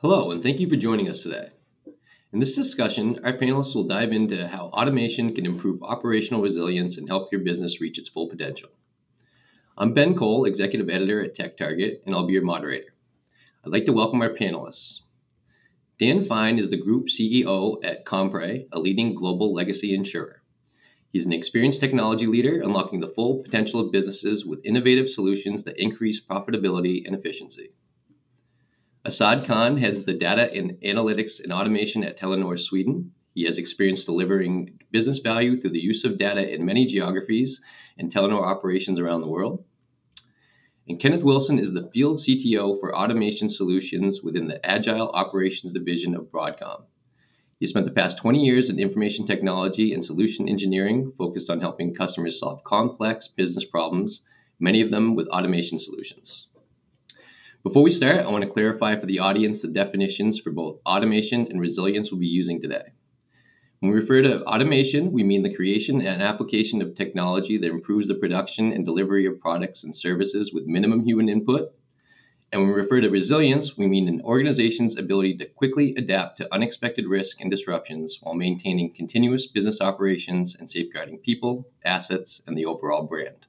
Hello, and thank you for joining us today. In this discussion, our panelists will dive into how automation can improve operational resilience and help your business reach its full potential. I'm Ben Cole, Executive Editor at TechTarget, and I'll be your moderator. I'd like to welcome our panelists. Dan Fiehn is the Group CEO at Compre, a leading global legacy insurer. He's an experienced technology leader, unlocking the full potential of businesses with innovative solutions that increase profitability and efficiency. Asad heads the data and analytics and automation at Telenor, Sweden. He has experience delivering business value through the use of data in many geographies and Telenor operations around the world. And Kenneth Wilson is the field CTO for automation solutions within the Agile Operations Division of Broadcom. He spent the past 20 years in information technology and solution engineering, focused on helping customers solve complex business problems, many of them with automation solutions. Before we start, I want to clarify for the audience the definitions for both automation and resilience we'll be using today. When we refer to automation, we mean the creation and application of technology that improves the production and delivery of products and services with minimum human input. And when we refer to resilience, we mean an organization's ability to quickly adapt to unexpected risk and disruptions while maintaining continuous business operations and safeguarding people, assets, and the overall brand.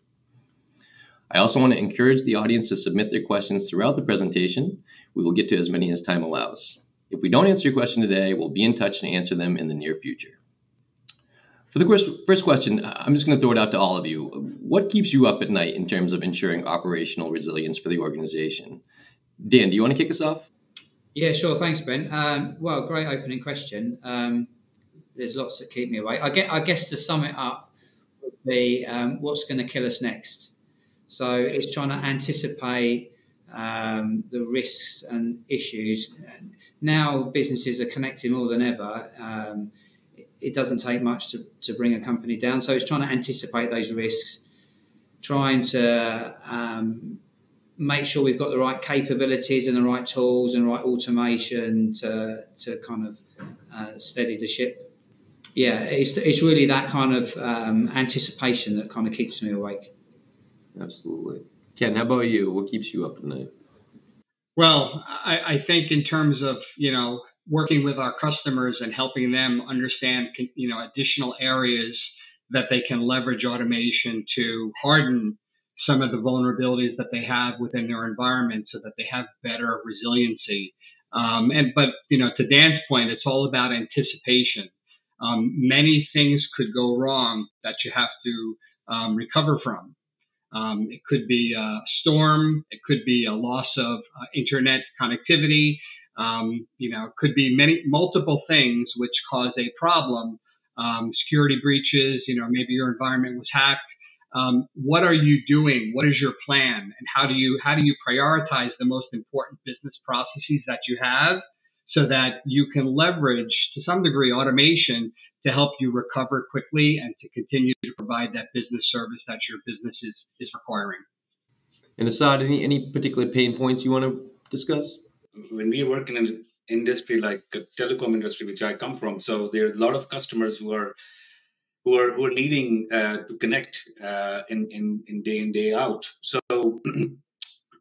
I also want to encourage the audience to submit their questions throughout the presentation. We will get to as many as time allows. If we don't answer your question today, we'll be in touch to answer them in the near future. For the first question, I'm just going to throw it out to all of you. What keeps you up at night in terms of ensuring operational resilience for the organization? Dan, do you want to kick us off? Yeah, sure. Thanks, Ben. Well, great opening question. There's lots that keep me awake. I guess to sum it up would be what's going to kill us next. So it's trying to anticipate the risks and issues. Now businesses are connected more than ever. It doesn't take much to bring a company down. So it's trying to anticipate those risks, trying to make sure we've got the right capabilities and the right tools and the right automation to kind of steady the ship. Yeah, it's really that kind of anticipation that kind of keeps me awake. Absolutely. Ken, how about you? What keeps you up at night? Well, I think in terms of, working with our customers and helping them understand, additional areas that they can leverage automation to harden some of the vulnerabilities that they have within their environment so that they have better resiliency. But to Dan's point, it's all about anticipation. Many things could go wrong that you have to recover from. It could be a storm. It could be a loss of internet connectivity. It could be multiple things which cause a problem. Security breaches. Maybe your environment was hacked. What are you doing? What is your plan? And how do you prioritize the most important business processes that you have so that you can leverage to some degree automation to help you recover quickly and to continue to provide that business service that your business is requiring. And Asad, any particular pain points you want to discuss? When we work in an industry like the telecom industry, which I come from, so there's a lot of customers who are needing to connect in day in, day out. So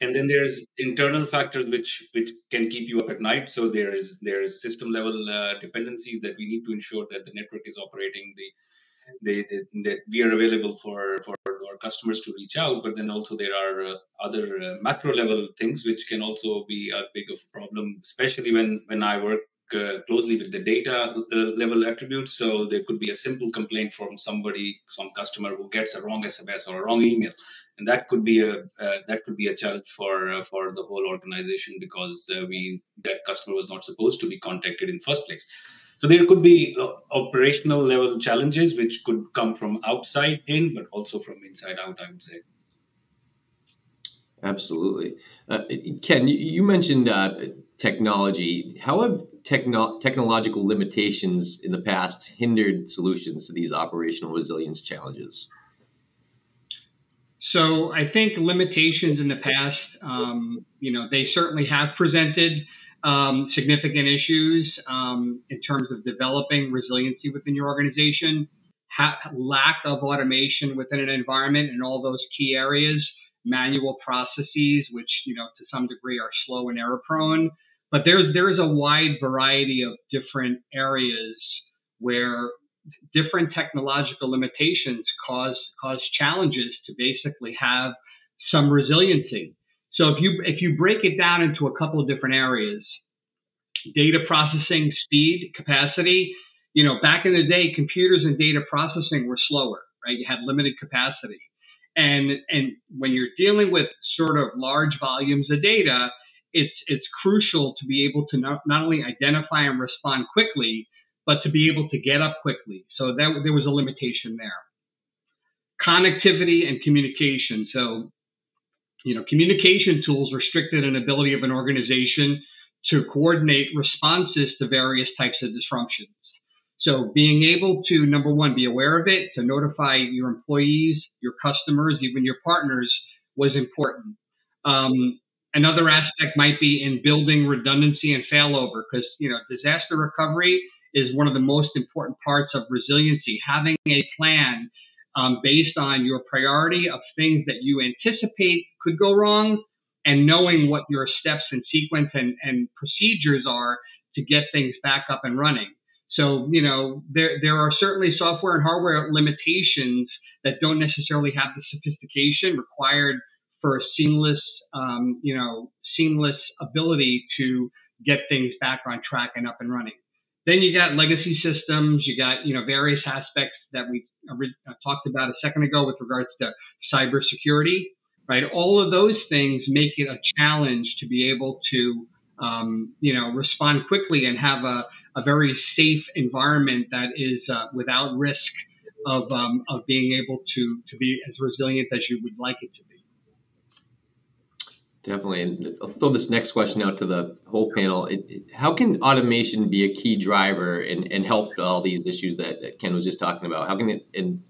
and then there's internal factors which can keep you up at night. So there is system level dependencies that we need to ensure that the network is operating, that we are available for our customers to reach out. But then also there are other macro level things which can also be a big of a problem, especially when I work closely with the data level attributes. So there could be a simple complaint from some customer who gets a wrong SMS or a wrong email. And that could be a challenge for the whole organization because that customer was not supposed to be contacted in the first place. So there could be operational level challenges which could come from outside in, but also from inside out, I would say. Absolutely. Ken, you mentioned technology. How have technological limitations in the past hindered solutions to these operational resilience challenges? So I think limitations in the past, they certainly have presented significant issues in terms of developing resiliency within your organization. Lack of automation within an environment in all those key areas, manual processes, which to some degree are slow and error prone. But there's a wide variety of different areas where different technological limitations cause challenges to basically have some resiliency. So if you break it down into a couple of different areas, data processing, speed, capacity, back in the day, computers and data processing were slower, right? You had limited capacity. And when you're dealing with sort of large volumes of data, it's crucial to be able to not only identify and respond quickly, but to be able to get up quickly. So there was a limitation there. Connectivity and communication. So, communication tools restricted an ability of an organization to coordinate responses to various types of disruptions. So being able to, number one, be aware of it, to notify your employees, your customers, even your partners was important. Another aspect might be in building redundancy and failover, because, disaster recovery is one of the most important parts of resiliency. Having a plan based on your priority of things that you anticipate could go wrong, and knowing what your steps and sequence and procedures are to get things back up and running. So, there are certainly software and hardware limitations that don't necessarily have the sophistication required for a seamless ability to get things back on track and up and running. Then you got legacy systems, you got, various aspects that we talked about a second ago with regards to cybersecurity, right? All of those things make it a challenge to be able to, respond quickly and have a very safe environment that is without risk of being able to be as resilient as you would like it to be. Definitely. And I'll throw this next question out to the whole panel. How can automation be a key driver and help all these issues that Ken was just talking about? How can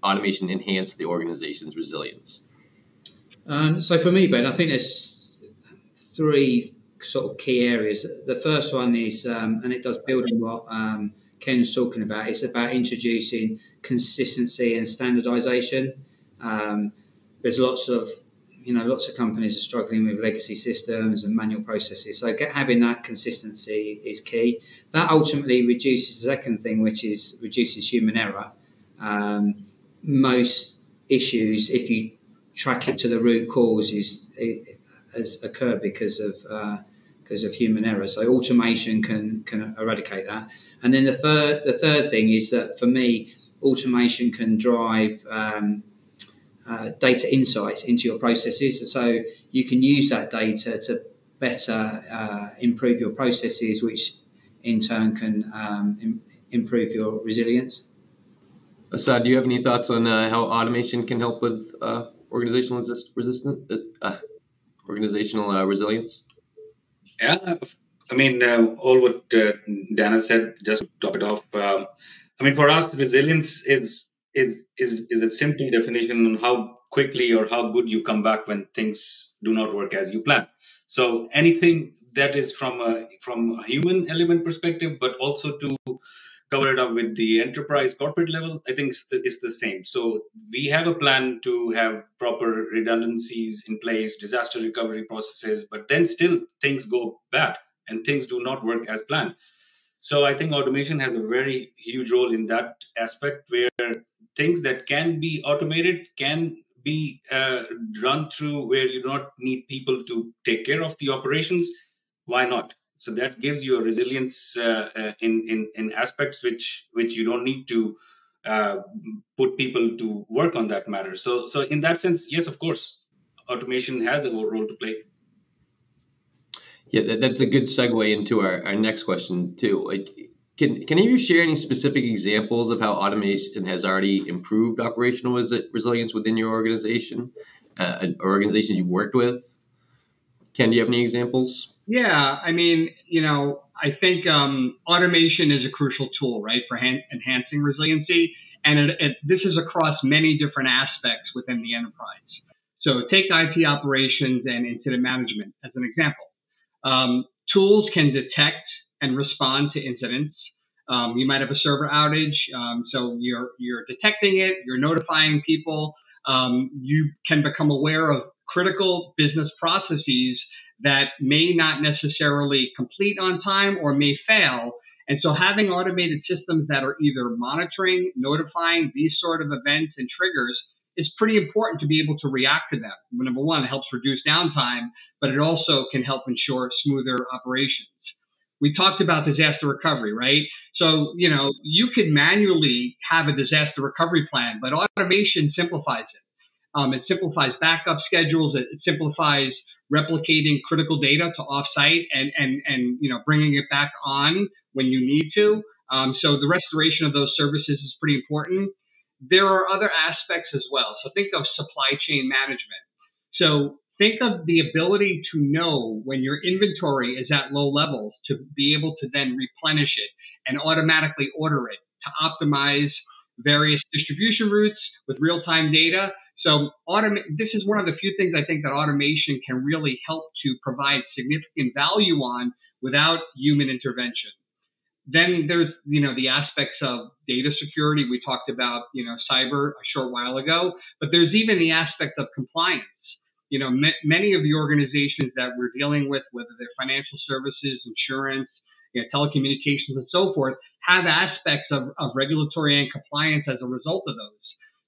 automation enhance the organization's resilience? So for me, Ben, I think there's three sort of key areas. The first one is, and it does build on what Ken's talking about, it's about introducing consistency and standardization. There's lots of companies are struggling with legacy systems and manual processes. So having that consistency is key. That ultimately reduces the second thing, which is reduces human error. Most issues, if you track it to the root cause, has occurred because of human error. So automation can eradicate that. And then the third thing is that for me, automation can drive data insights into your processes. So you can use that data to better improve your processes, which in turn can improve your resilience. Asad, do you have any thoughts on how automation can help with organizational resilience? Yeah, I mean, all what Dana said, just to top it off. For us, resilience is a simple definition on how quickly or how good you come back when things do not work as you plan. So anything that is from a human element perspective, but also to cover it up with the enterprise corporate level, I think it's the same. So we have a plan to have proper redundancies in place, disaster recovery processes, but then still things go bad and things do not work as planned. So I think automation has a very huge role in that aspect, where things that can be automated can be run through, where you don't need people to take care of the operations. Why not? So that gives you a resilience in aspects which you don't need to put people to work on that matter. So in that sense, yes, of course, automation has a role to play. Yeah, that's a good segue into our next question too. Can any of you share any specific examples of how automation has already improved operational resilience within your organization, or organizations you've worked with? Ken, do you have any examples? Yeah, I think automation is a crucial tool, right, for enhancing resiliency, and this is across many different aspects within the enterprise. So take IT operations and incident management as an example. Tools can detect and respond to incidents. You might have a server outage, so you're detecting it, you're notifying people. You can become aware of critical business processes that may not necessarily complete on time or may fail. And so having automated systems that are either monitoring, notifying these sort of events and triggers is pretty important to be able to react to them. Number one, it helps reduce downtime, but it also can help ensure smoother operations. We talked about disaster recovery, right? So, you could manually have a disaster recovery plan, but automation simplifies it. It simplifies backup schedules. It simplifies replicating critical data to offsite and bringing it back on when you need to. So the restoration of those services is pretty important. There are other aspects as well. So think of supply chain management. So think of the ability to know when your inventory is at low levels to be able to then replenish it and automatically order it to optimize various distribution routes with real-time data. So this is one of the few things I think that automation can really help to provide significant value on without human intervention. Then there's, the aspects of data security. We talked about, cyber a short while ago, but there's even the aspect of compliance. Many of the organizations that we're dealing with, whether they're financial services, insurance, telecommunications, and so forth, have aspects of regulatory and compliance as a result of those.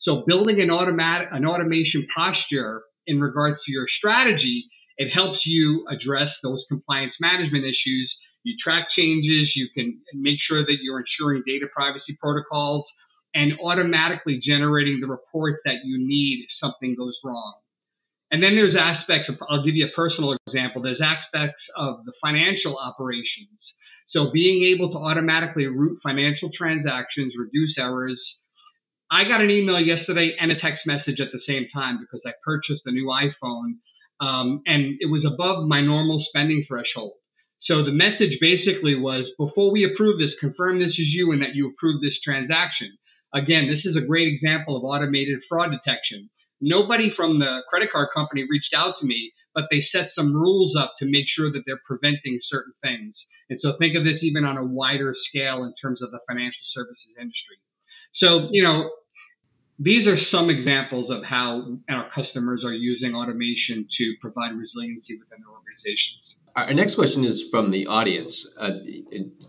So building an automation posture in regards to your strategy, it helps you address those compliance management issues. You track changes, you can make sure that you're ensuring data privacy protocols and automatically generating the reports that you need if something goes wrong. And then there's aspects of, I'll give you a personal example, there's aspects of the financial operations. So being able to automatically route financial transactions, reduce errors. I got an email yesterday and a text message at the same time because I purchased a new iPhone and it was above my normal spending threshold. So the message basically was, before we approve this, confirm this is you and that you approve this transaction. Again, this is a great example of automated fraud detection. Nobody from the credit card company reached out to me, but they set some rules up to make sure that they're preventing certain things. And so think of this even on a wider scale in terms of the financial services industry. So, these are some examples of how our customers are using automation to provide resiliency within their organizations. Our next question is from the audience.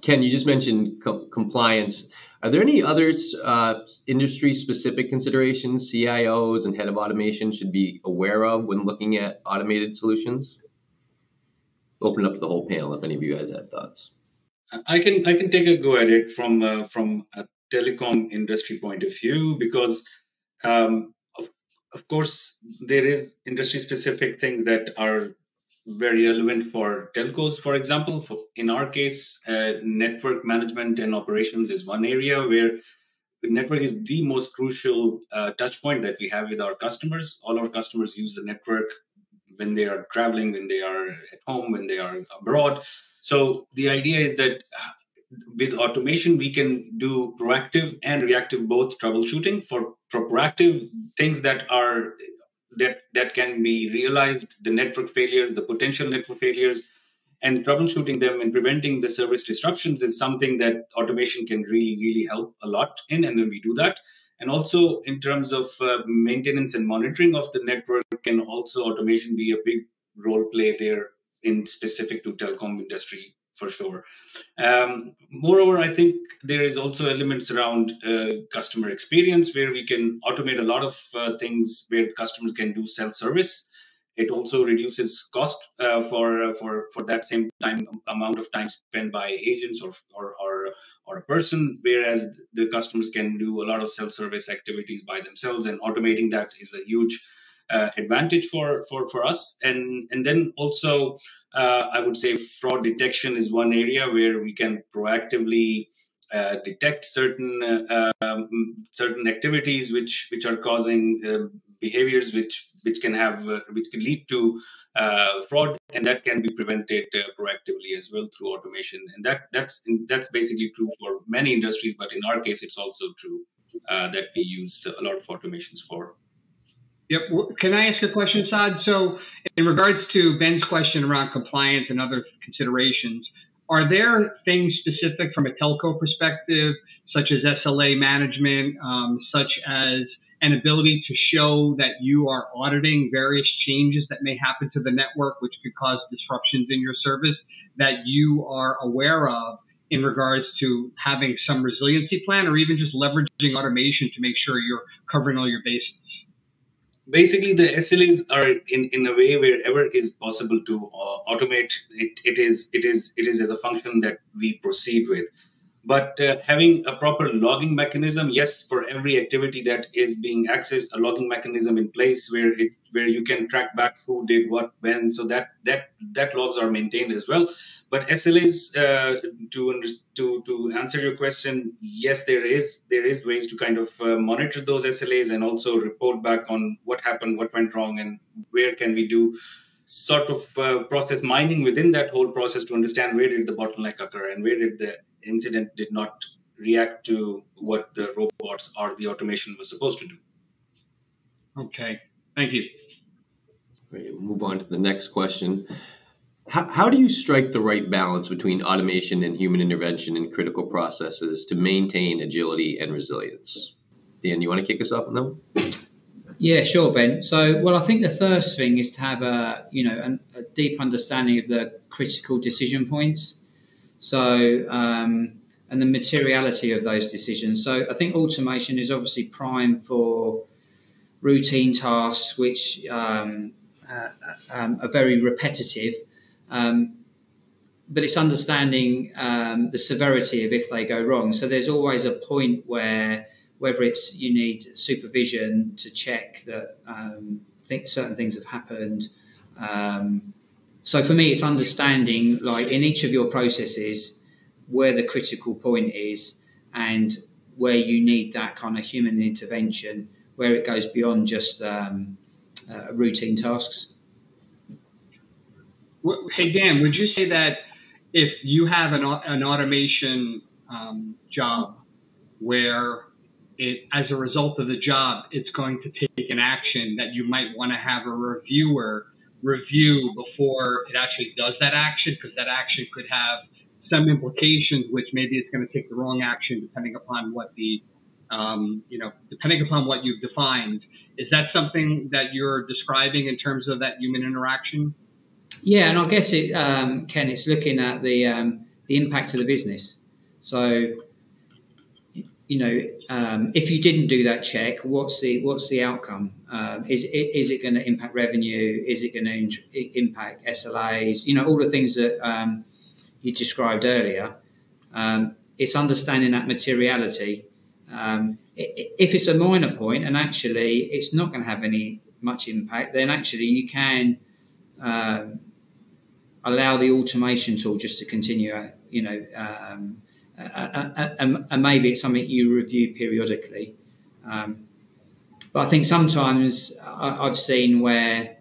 Ken, you just mentioned compliance. Are there any other industry-specific considerations CIOs and head of automation should be aware of when looking at automated solutions? Open up to the whole panel if any of you guys have thoughts. I can take a go at it from a telecom industry point of view, because of course there is industry-specific things that are very relevant for telcos. For example, in our case, network management and operations is one area where the network is the most crucial touch point that we have with our customers. All our customers use the network when they are traveling, when they are at home, when they are abroad. So the idea is that with automation, we can do proactive and reactive both troubleshooting. For proactive things that can be realized, the network failures, the potential network failures, and troubleshooting them and preventing the service disruptions is something that automation can really, really help a lot in, and then we do that. And also in terms of maintenance and monitoring of the network, can also automation be a big role play there in specific to telecom industry for sure. Moreover, I think there is also elements around customer experience where we can automate a lot of things where customers can do self-service. It also reduces cost for that same amount of time spent by agents or a person, whereas the customers can do a lot of self-service activities by themselves, and automating that is a huge advantage for us. And then also I would say fraud detection is one area where we can proactively detect certain activities which are causing behaviors which can lead to fraud, and that can be prevented proactively as well through automation. And that's basically true for many industries, but in our case, it's also true that we use a lot of automations for. Yep. Can I ask a question, Asad? So in regards to Ben's question around compliance and other considerations, are there things specific from a telco perspective, such as SLA management, such as an ability to show that you are auditing various changes that may happen to the network, which could cause disruptions in your service, that you are aware of in regards to having some resiliency plan, or even just leveraging automation to make sure you're covering all your bases? Basically, the SLAs are in a way wherever is possible to automate. It is as a function that we proceed with. But having a proper logging mechanism, yes, for every activity that is being accessed, a logging mechanism in place where you can track back who did what when, so that logs are maintained as well. But SLAs, to answer your question, yes, there is ways to kind of monitor those SLAs and also report back on what happened, what went wrong, and where can we do sort of process mining within that whole process to understand where did the bottleneck occur and where did the incident did not react to what the robots or the automation was supposed to do. Okay, thank you. Great. We'll move on to the next question. How do you strike the right balance between automation and human intervention in critical processes to maintain agility and resilience? Dan, you want to kick us off on that one? Yeah, sure, Ben. So, well, I think the first thing is to have a deep understanding of the critical decision points. So, and the materiality of those decisions. So, I think automation is obviously prime for routine tasks, which are very repetitive. But it's understanding the severity of if they go wrong. So, there's always a point where, whether it's you need supervision to check that certain things have happened. So for me, it's understanding, like in each of your processes, where the critical point is and where you need that kind of human intervention, where it goes beyond just routine tasks. Hey, Dan, would you say that if you have an automation job where as a result of the job, it's going to take an action that you might want to have a reviewer review before it actually does that action, because that action could have some implications, which maybe it's going to take the wrong action depending upon what depending upon what you've defined. Is that something that you're describing in terms of that human interaction? Yeah, and I guess Ken, it's looking at the impact of the business. So, if you didn't do that check, what's the outcome? Is it going to impact revenue? Is it going to impact SLAs? All the things that you described earlier. It's understanding that materiality. If it's a minor point and actually it's not going to have much impact, then actually you can allow the automation tool just to continue. And maybe it's something you review periodically. But I think sometimes I've seen where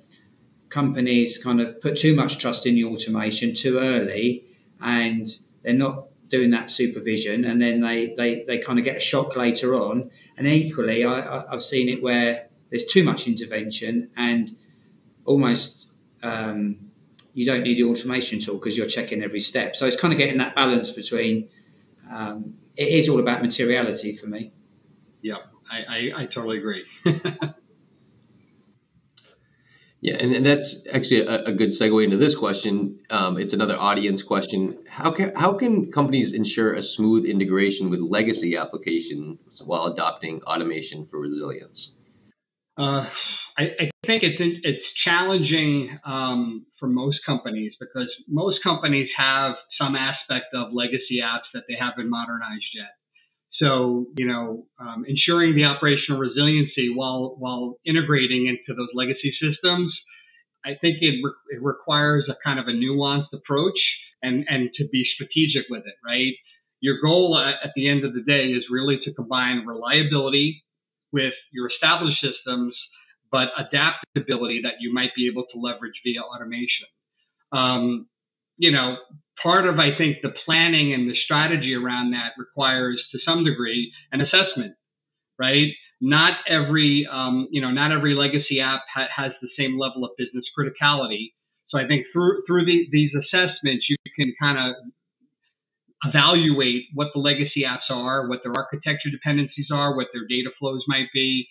companies kind of put too much trust in the automation too early, and they're not doing that supervision, and then they kind of get a shock later on. And equally, I've seen it where there's too much intervention and almost you don't need the automation tool because you're checking every step. So it's kind of getting that balance between it is all about materiality for me. Yeah, I totally agree. Yeah, and that's actually a good segue into this question. It's another audience question. How can companies ensure a smooth integration with legacy applications while adopting automation for resilience? I think it's challenging for most companies, because most companies have some aspect of legacy apps that they haven't modernized yet. So, ensuring the operational resiliency while integrating into those legacy systems, I think it requires a kind of a nuanced approach and to be strategic with it, right? Your goal at the end of the day is really to combine reliability with your established systems, but adaptability that you might be able to leverage via automation. Part of, I think, the planning and the strategy around that requires, to some degree, an assessment, right? Not every legacy app has the same level of business criticality. So I think through these assessments, you can kind of evaluate what the legacy apps are, what their architecture dependencies are, what their data flows might be,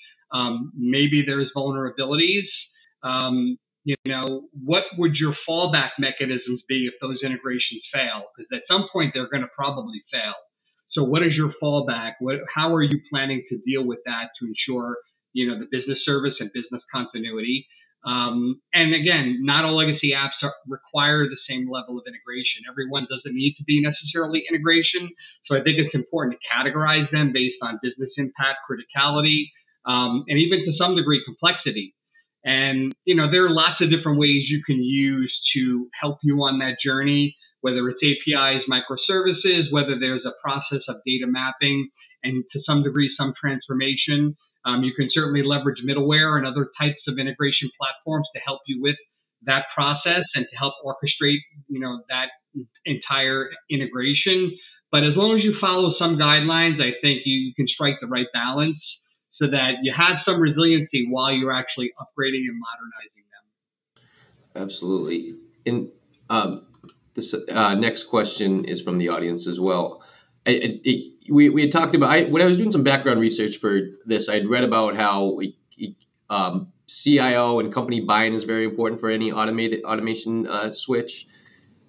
Maybe there's vulnerabilities. What would your fallback mechanisms be if those integrations fail? Because at some point they're going to probably fail. So what is your fallback? How are you planning to deal with that to ensure, the business service and business continuity? And again, not all legacy apps require the same level of integration. Everyone doesn't need to be necessarily integration. So I think it's important to categorize them based on business impact, criticality, and even to some degree complexity. And, there are lots of different ways you can use to help you on that journey, whether it's APIs, microservices, whether there's a process of data mapping, and to some degree, some transformation. You can certainly leverage middleware and other types of integration platforms to help you with that process and to help orchestrate, that entire integration. But as long as you follow some guidelines, I think you can strike the right balance so that you have some resiliency while you're actually upgrading and modernizing them. Absolutely. And this next question is from the audience as well. We had talked about, when I was doing some background research for this, I'd read about how CIO and company buy-in is very important for any automation switch.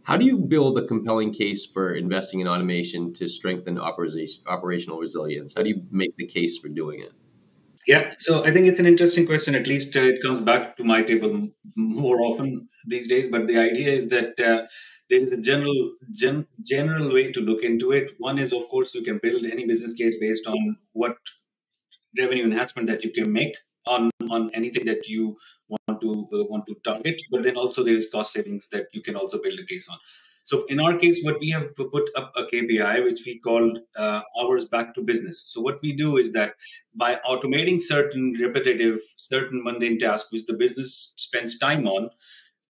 How do you build a compelling case for investing in automation to strengthen operational resilience? How do you make the case for doing it? Yeah, so I think it's an interesting question. At least it comes back to my table more often these days. But the idea is that there is a general way to look into it. One is, of course, you can build any business case based on what revenue enhancement that you can make on anything that you want to target. But then also there is cost savings that you can also build a case on. So in our case, what we have put up a KPI, which we called hours back to business. So what we do is that by automating certain repetitive, certain mundane tasks, which the business spends time on,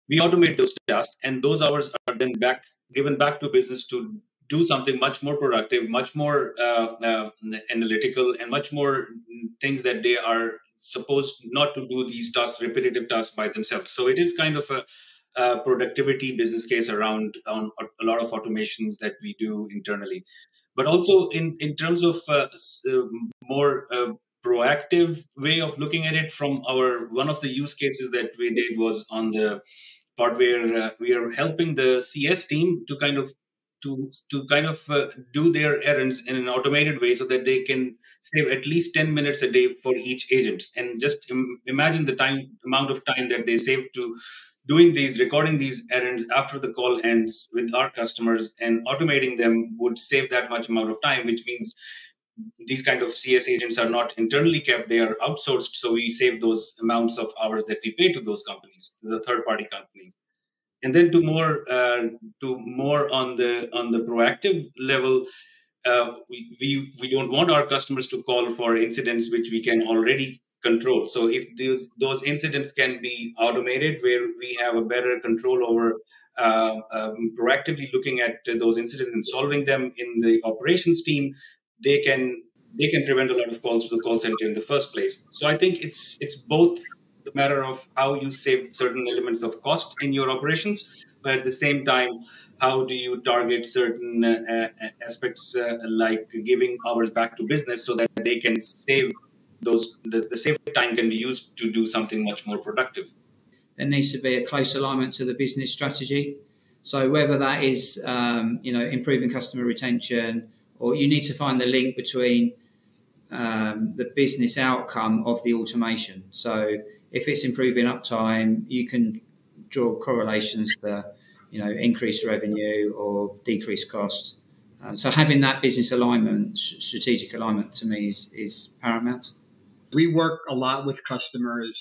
we automate those tasks, and those hours are then given back to business to do something much more productive, much more analytical, and much more things that they are supposed not to do these tasks, repetitive tasks by themselves. So it is kind of a productivity business case around on a lot of automations that we do internally, but also in terms of more proactive way of looking at it. From one of the use cases that we did was on the part where we are helping the CS team to kind of do their errands in an automated way so that they can save at least 10 minutes a day for each agent. And just imagine the amount of time that they save to recording these errands after the call ends with our customers, and automating them would save that much amount of time, which means these kind of CS agents are not internally kept, they are outsourced. So we save those amounts of hours that we pay to those companies, to the third party companies. And then to more on the proactive level, we don't want our customers to call for incidents which we can already control. So if those incidents can be automated, where we have a better control over proactively looking at those incidents and solving them in the operations team, they can prevent a lot of calls to the call center in the first place. So I think it's both the matter of how you save certain elements of cost in your operations, but at the same time, how do you target certain aspects like giving hours back to business so that they can save the saved time can be used to do something much more productive. There needs to be a close alignment to the business strategy. So whether that is improving customer retention, or you need to find the link between the business outcome of the automation. So if it's improving uptime, you can draw correlations to, increased revenue or decreased cost. So having that business alignment, strategic alignment, to me is paramount. We work a lot with customers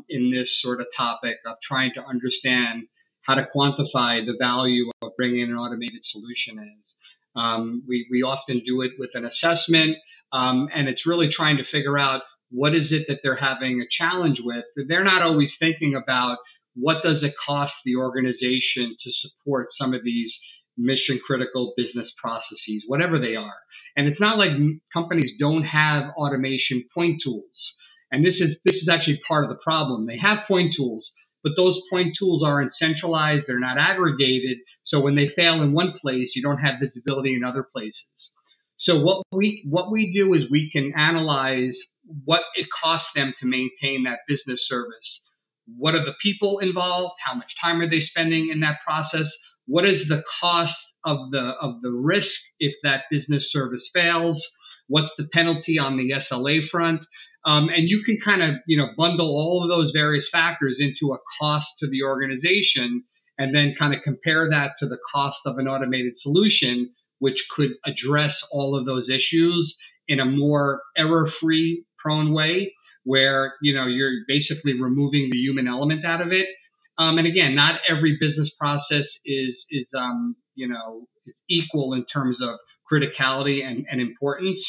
in this sort of topic of trying to understand how to quantify the value of bringing an automated solution in. We often do it with an assessment, and it's really trying to figure out what is it that they're having a challenge with. They're not always thinking about what does it cost the organization to support some of these mission critical business processes, whatever they are. And it's not like companies don't have automation point tools. And this is actually part of the problem. They have point tools, but those point tools aren't centralized. They're not aggregated. So when they fail in one place, you don't have visibility in other places. So what we do is we can analyze what it costs them to maintain that business service. What are the people involved? How much time are they spending in that process? What is the cost of the risk if that business service fails? What's the penalty on the SLA front? And you can kind of, bundle all of those various factors into a cost to the organization, and then kind of compare that to the cost of an automated solution, which could address all of those issues in a more error-free prone way, where, you're basically removing the human element out of it. And again, not every business process is equal in terms of criticality and importance.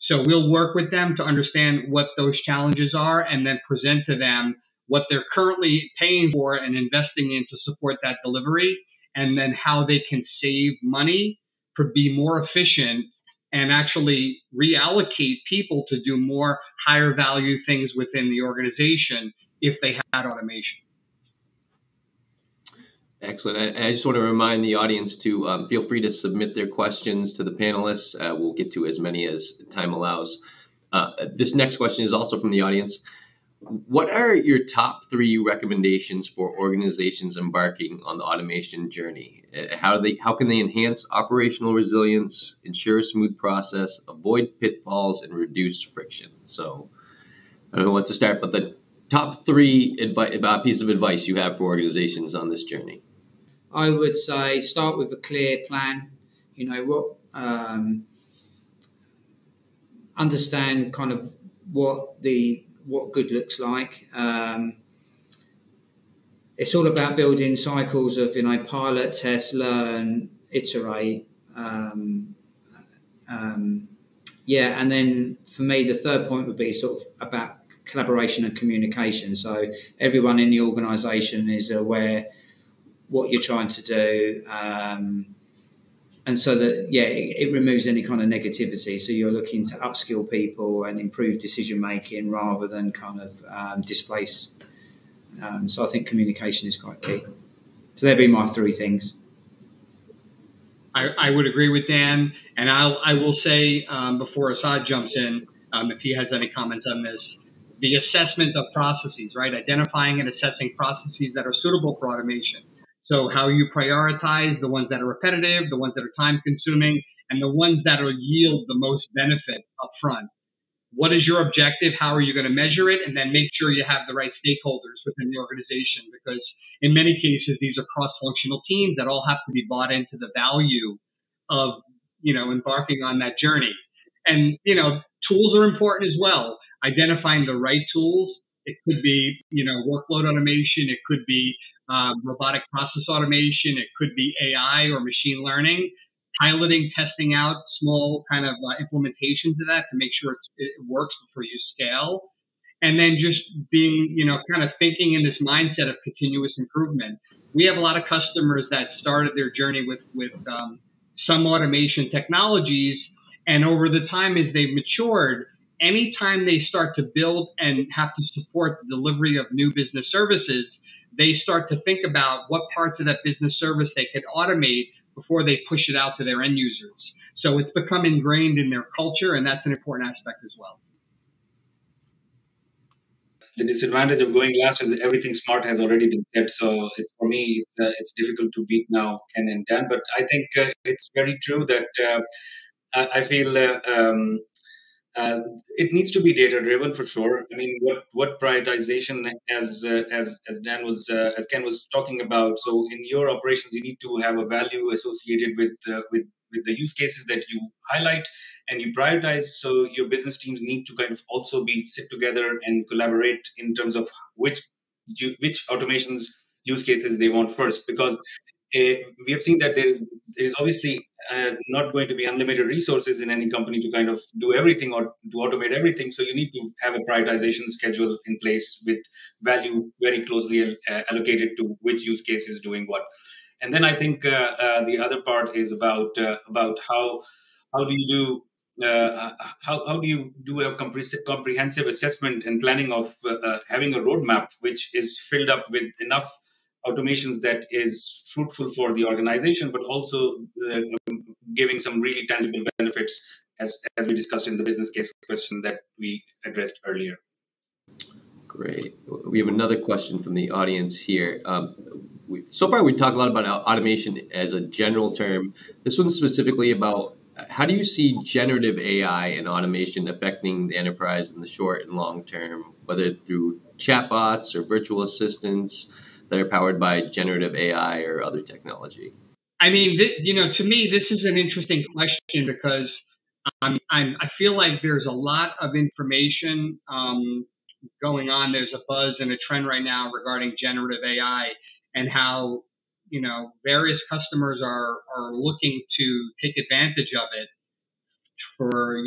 So we'll work with them to understand what those challenges are, and then present to them what they're currently paying for and investing in to support that delivery, and then how they can save money, be more efficient, and actually reallocate people to do more higher value things within the organization if they had automation. Excellent. I just want to remind the audience to feel free to submit their questions to the panelists. We'll get to as many as time allows. This next question is also from the audience. What are your top 3 recommendations for organizations embarking on the automation journey? How can they enhance operational resilience, ensure a smooth process, avoid pitfalls, and reduce friction? So I don't know what to start, but the top 3 pieces of advice you have for organizations on this journey. I would say start with a clear plan. Understand kind of what good looks like. It's all about building cycles of pilot, test, learn, iterate. And then for me, the third point would be sort of about collaboration and communication. So everyone in the organisation is aware what you're trying to do, and so that it removes any kind of negativity. So you're looking to upskill people and improve decision making rather than kind of displace. So I think communication is quite key. So that'd be my 3 things. I would agree with Dan, and I will say before Asad jumps in, if he has any comments on this, the assessment of processes, right? Identifying and assessing processes that are suitable for automation. So how you prioritize the ones that are repetitive, the ones that are time consuming, and the ones that will yield the most benefit up front. What is your objective? How are you going to measure it? And then make sure you have the right stakeholders within the organization, because in many cases, these are cross-functional teams that all have to be bought into the value of, embarking on that journey. And, tools are important as well. Identifying the right tools. It could be, workload automation. It could be robotic process automation. It could be AI or machine learning. Piloting, testing out small kind of implementations of that to make sure it works before you scale. And then just being, kind of thinking in this mindset of continuous improvement. We have a lot of customers that started their journey with some automation technologies, and over the time as they've matured, anytime they start to build and have to support the delivery of new business services, they start to think about what parts of that business service they could automate before they push it out to their end users. So it's become ingrained in their culture, and that's an important aspect as well. The disadvantage of going last is that everything smart has already been said. So for me, it's difficult to beat now Ken and Dan. But I think it's very true that I feel it needs to be data driven for sure. I mean, what prioritization, as Dan was as Ken was talking about. So in your operations, you need to have a value associated with the use cases that you highlight and you prioritize. So your business teams need to kind of also sit together and collaborate in terms of which automations use cases they want first, because we have seen that there is obviously not going to be unlimited resources in any company to kind of do everything or to automate everything. So you need to have a prioritization schedule in place with value very closely allocated to which use case is doing what. And then I think the other part is about how do you do how do you do a comprehensive assessment and planning of having a roadmap which is filled up with enough automations that is fruitful for the organization, but also giving some really tangible benefits as we discussed in the business case question that we addressed earlier. Great. We have another question from the audience here. So far, we talked a lot about automation as a general term. This one's specifically about how do you see generative AI and automation affecting the enterprise in the short and long term, whether through chatbots or virtual assistants that are powered by generative AI or other technology? I mean, to me, this is an interesting question because I feel like there's a lot of information going on. There's a buzz and a trend right now regarding generative AI and how, various customers are looking to take advantage of it for,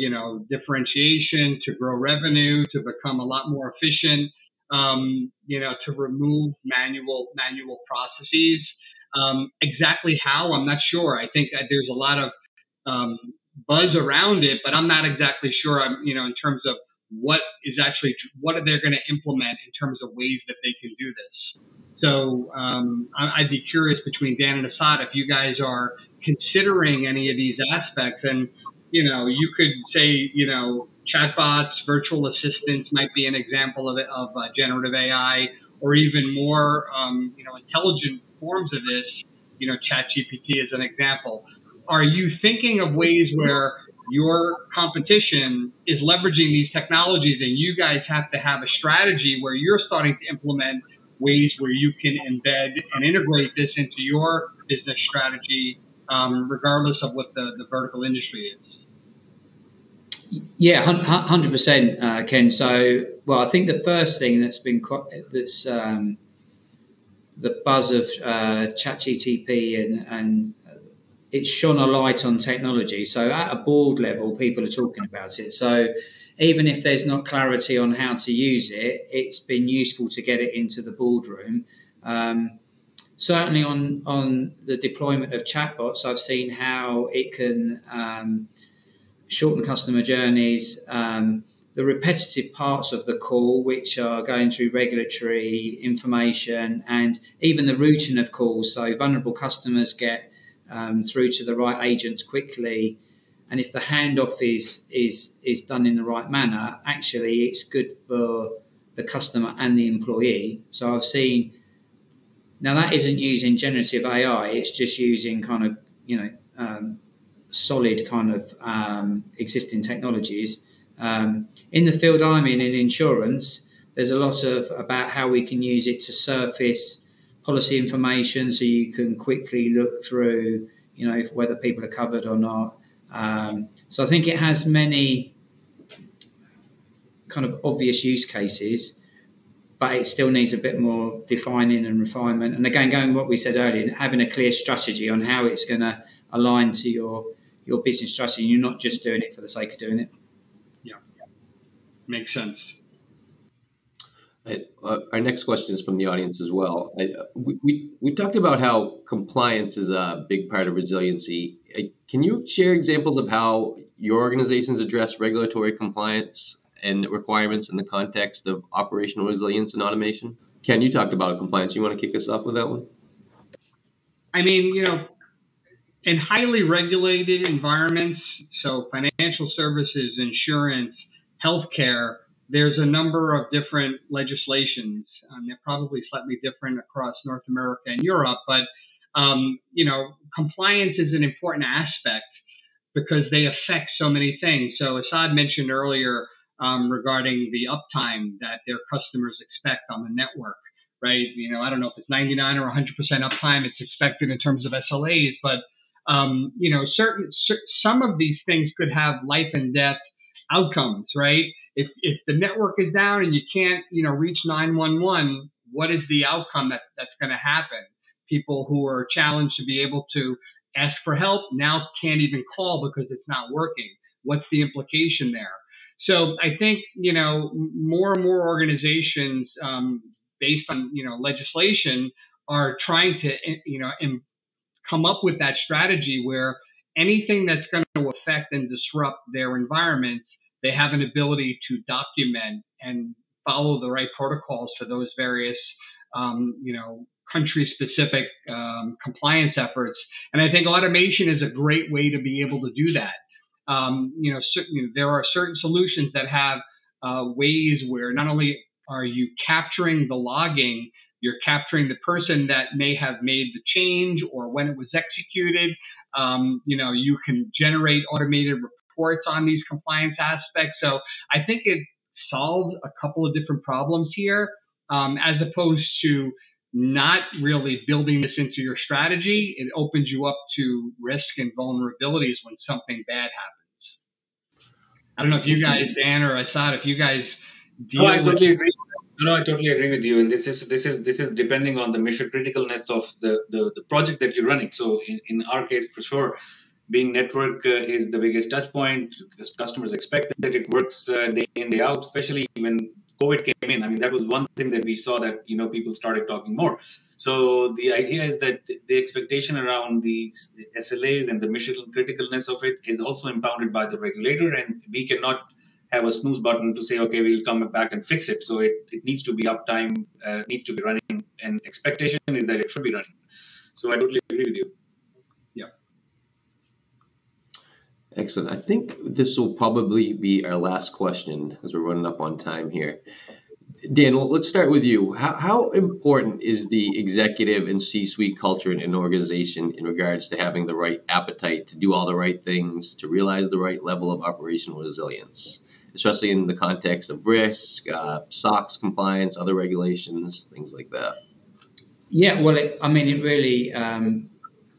differentiation, to grow revenue, to become a lot more efficient, to remove manual processes. Exactly how, I'm not sure. I think that there's a lot of buzz around it, but I'm not exactly sure. In terms of what are they going to implement in terms of ways that they can do this. So I'd be curious between Dan and Asad if you guys are considering any of these aspects. And you could say chatbots, virtual assistants might be an example of generative AI, or even more intelligent forms of this. ChatGPT is an example. Are you thinking of ways where your competition is leveraging these technologies and you guys have to have a strategy where you're starting to implement ways where you can embed and integrate this into your business strategy, regardless of what the vertical industry is? Yeah, 100%, Ken. So, I think the first thing that's the buzz of ChatGPT and it's shone a light on technology. So at a board level, people are talking about it. So even if there's not clarity on how to use it, it's been useful to get it into the boardroom. Certainly on the deployment of chatbots, I've seen how it can shorten customer journeys, the repetitive parts of the call, which are going through regulatory information, and even the routing of calls. So vulnerable customers get through to the right agents quickly, and if the handoff is done in the right manner, actually it's good for the customer and the employee. So I've seen, now that isn't using generative AI, it's just using kind of solid kind of existing technologies. In the field I'm in insurance, there's a lot about how we can use it to surface policy information, so you can quickly look through, whether people are covered or not. So I think it has many kind of obvious use cases, but it still needs a bit more defining and refinement. And again, going what we said earlier, having a clear strategy on how it's going to align to your business strategy. You're not just doing it for the sake of doing it. Yeah, makes sense. Our next question is from the audience as well. We talked about how compliance is a big part of resiliency. Can you share examples of how your organizations address regulatory compliance and requirements in the context of operational resilience and automation? Ken, you talked about compliance. You want to kick us off with that one? I mean, in highly regulated environments, so financial services, insurance, healthcare, there's a number of different legislations. They're probably slightly different across North America and Europe, but compliance is an important aspect because they affect so many things. So Asad mentioned earlier regarding the uptime that their customers expect on the network, right? I don't know if it's 99 or 100% uptime it's expected in terms of SLAs, but some of these things could have life and death outcomes, right? If the network is down and you can't, reach 911, what is the outcome that's going to happen? People who are challenged to be able to ask for help now can't even call because it's not working. What's the implication there? So I think, more and more organizations, based on, legislation, are trying to, come up with that strategy where anything that's going to affect and disrupt their environments, they have an ability to document and follow the right protocols for those various, country-specific compliance efforts. And I think automation is a great way to be able to do that. there are certain solutions that have ways where not only are you capturing the logging, you're capturing the person that may have made the change or when it was executed. You can generate automated reports on these compliance aspects. So I think it solves a couple of different problems here, as opposed to not really building this into your strategy. It opens you up to risk and vulnerabilities when something bad happens. I don't know if you guys, Dan or Asad, if you guys deal I with. totally agree. No, I totally agree with you. And this is depending on the mission criticalness of the project that you're running. So in our case, for sure, being network is the biggest touch point, because customers expect that it works day in, day out, especially when COVID came in. I mean, that was one thing that we saw that, people started talking more. So the idea is that the expectation around the SLAs and the mission criticalness of it is also impounded by the regulator, and we cannot have a snooze button to say, okay, we'll come back and fix it. So it needs to be uptime, needs to be running, and expectation is that it should be running. So I totally agree with you. Yeah. Excellent. I think this will probably be our last question as we're running up on time here. Dan, let's start with you. How important is the executive and C-suite culture in an organization in regards to having the right appetite to do all the right things, to realize the right level of operational resilience, especially in the context of risk, SOX compliance, other regulations, things like that? Yeah, well, it really,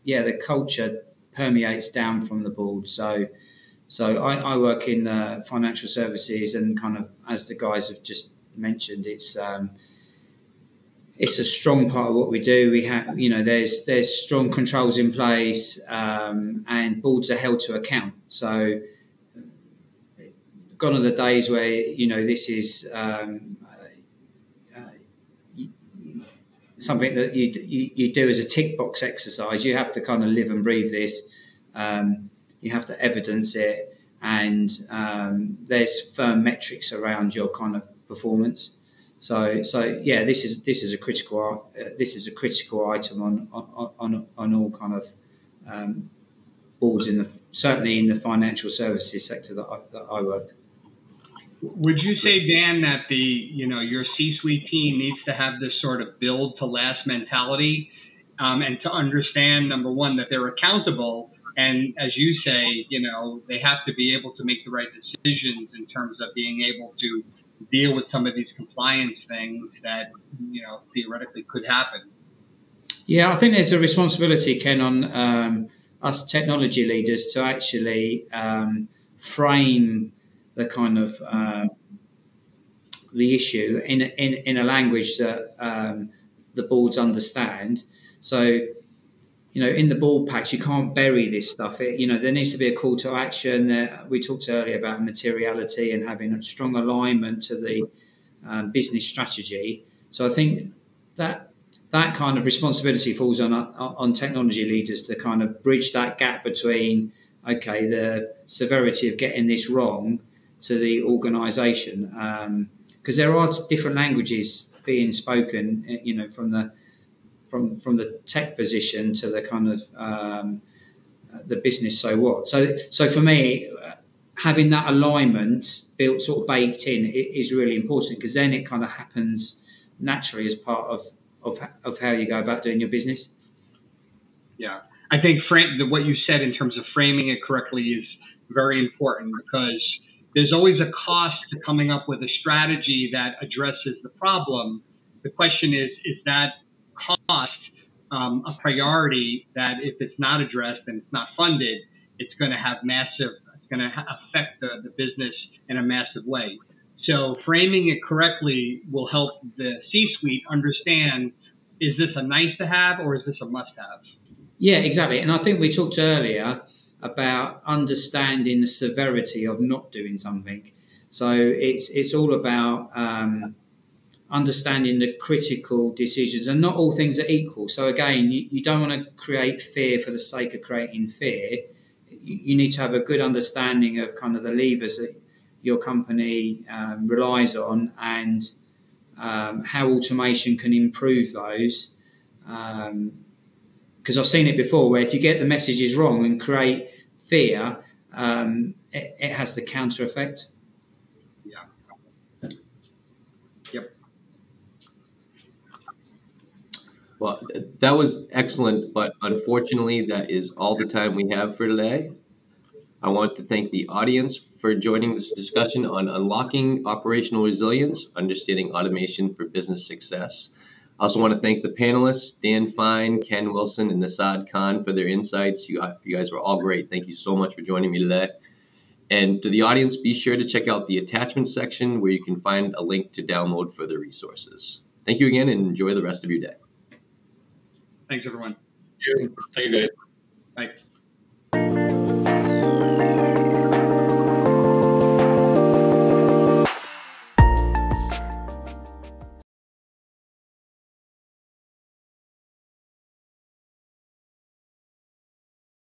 the culture permeates down from the board. So I work in financial services, and kind of, as the guys have just mentioned, it's a strong part of what we do. We have, there's strong controls in place, and boards are held to account. So gone are the days where this is something that you do as a tick box exercise. You have to kind of live and breathe this. You have to evidence it, and there's firm metrics around your kind of performance. So this is a critical item on all kind of boards certainly in the financial services sector that I work. Would you say, Dan, that your C-suite team needs to have this sort of build to last mentality, and to understand, number one, that they're accountable, and as you say, they have to be able to make the right decisions in terms of being able to deal with some of these compliance things that theoretically could happen? Yeah, I think there's a responsibility, Ken, on us technology leaders to actually frame the kind of the issue in a language that the boards understand. So, in the board packs, you can't bury this stuff. There needs to be a call to action. We talked earlier about materiality and having a strong alignment to the business strategy. So I think that kind of responsibility falls on technology leaders to kind of bridge that gap between, okay, the severity of getting this wrong to the organisation, because there are different languages being spoken, from the tech position to the kind of the business. So what? So for me, having that alignment baked in is really important, because then it kind of happens naturally as part of how you go about doing your business. Yeah, I think what you said in terms of framing it correctly is very important, because there's always a cost to coming up with a strategy that addresses the problem. The question is that cost a priority that if it's not addressed and it's not funded, it's going to affect the business in a massive way. So framing it correctly will help the C-suite understand, is this a nice to have or is this a must have? Yeah, exactly. And I think we talked earlier about understanding the severity of not doing something. So it's all about understanding the critical decisions, and not all things are equal. So again, you don't want to create fear for the sake of creating fear. You need to have a good understanding of kind of the levers that your company relies on, and how automation can improve those. Because I've seen it before, where if you get the messages wrong and create fear, it has the counter effect. Yeah. Yep. Well, that was excellent, but unfortunately, that is all the time we have for today. I want to thank the audience for joining this discussion on unlocking operational resilience, understanding automation for business success. I also want to thank the panelists, Dan Fiehn, Ken Wilson, and Asad Khan for their insights. You guys were all great. Thank you so much for joining me today. And to the audience, be sure to check out the attachment section where you can find a link to download further resources. Thank you again and enjoy the rest of your day. Thanks, everyone. Thank you, guys. Bye.